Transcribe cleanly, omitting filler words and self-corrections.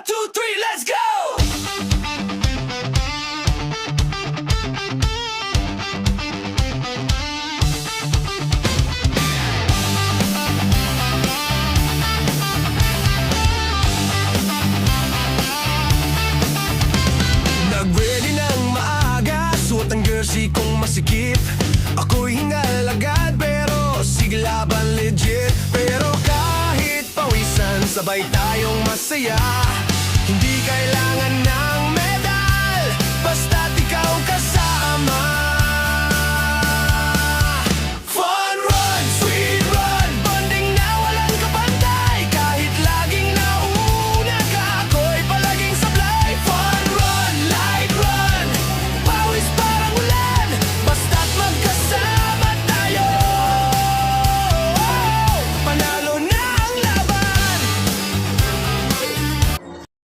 two, three, let's go! Nag-ready ng maaga, suot ang jersey kong masikip. Ako'y hingal agad pero sigla ba legit? Pero kahit pawisan, sabay tayong masaya.